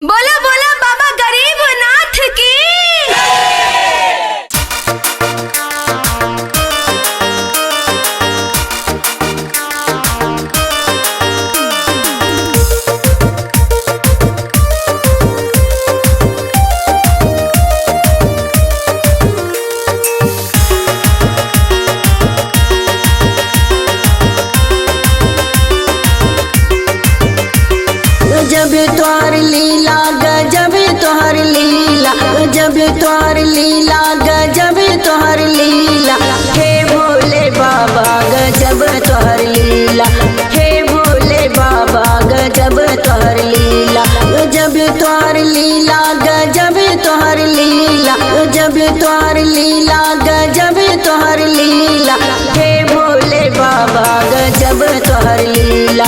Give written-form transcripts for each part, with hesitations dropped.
बोलो बोलो बाबा गरीबनाथ की। गजब तोहर लीला गजब तोहर लीला गजब तोहर लीला गजब तोहर लीला हे भोले बाबा गजब तोहर लीला हे भोले बाबा गजब तोहर लीला गजब तोहर लीला गजब तोहर लीला गजब तोहर लीला गजब तोहर लीला हे भोले बाबा गजब तोहर लीला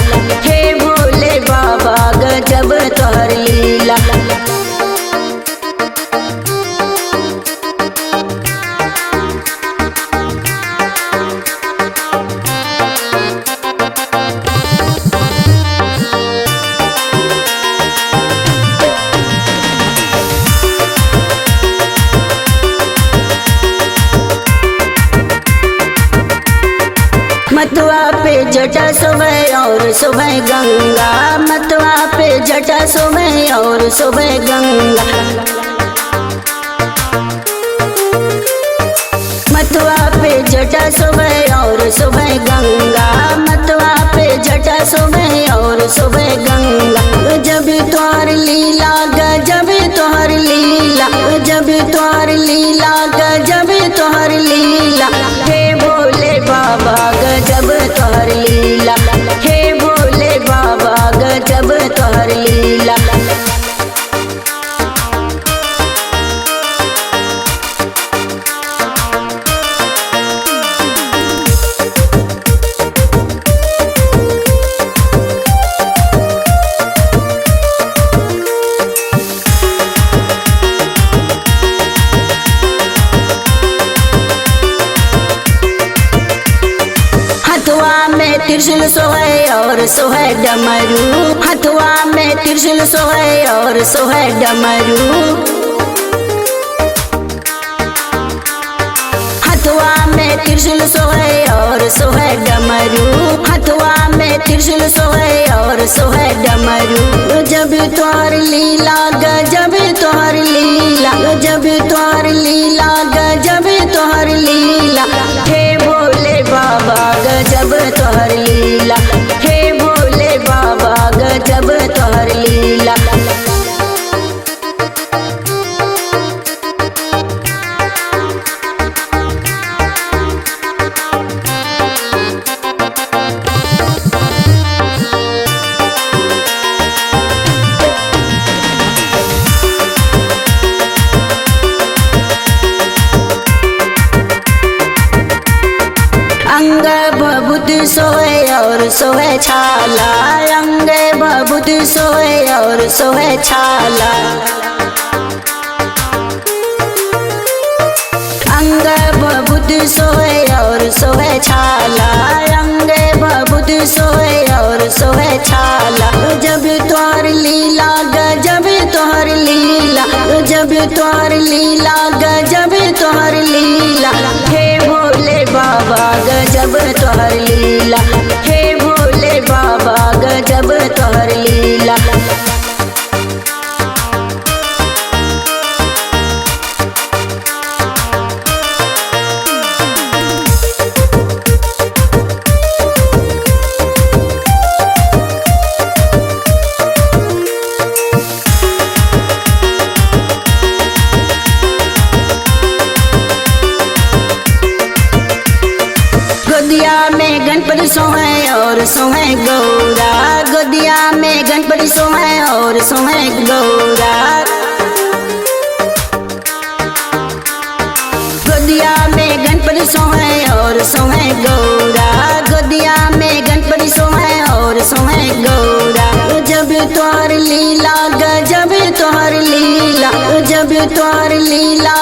हे भोले बाबा गजब तोहर लीला। मतवा पे जटा सुबह और सुबह गंगा मतवा पे जटा सुबह और सुबह गंगा मतवा पे जटा सुबह और सुबह गंगा मतवा पे जटा सुबह और सुबह गंगा गजब तोहर लीला गजब तोहर लीला गजब तोहर लीला गजब तोहर लीला हे भोले बाबा गजब तोहर लीला हे भोले बाबा गजब तोहर लीला। हथुआ में त्रिशूल सोहे और सोहे डमरू हथुआ में त्रिशूल सोहे और सोहे डमरू हथुआ में त्रिशूल सोहे और सोहे डमरू हथुआ में त्रिशूल सोहे और सोहे डमरू गजब तोहर लीला गजब तोहर लीला गजब तोहर लीला गजब तोहर लीला हे भोले बाबा गजब तोहर लीला हे भोले बाबा गजब तोहर लीला। अंग बबुद सोहे और सोहे छाला अंग बबुद सोहे और सोहे छाला अंग बबुद सोहे और सोहे छाला अंग बबुद सोहे और सोहे छाला गजब तोहर लीला गजब तोहर लीला गजब तोहर लीला गजब तोहर लीला हे भोले बाबा गजब तोहर लीला हे भोले बाबा गजब तोहर लीला। गोदिया में गणपति सोहे और सोहे गौरा गोदिया में गणपति सोहे और सोहे गौरा गोदिया में गणपति सोहे और सोहे गौरा गोदिया में गणपति सोहे और सोहे गौरा गजब तोहर लीला गजब तोहर लीला गजब तोहर लीला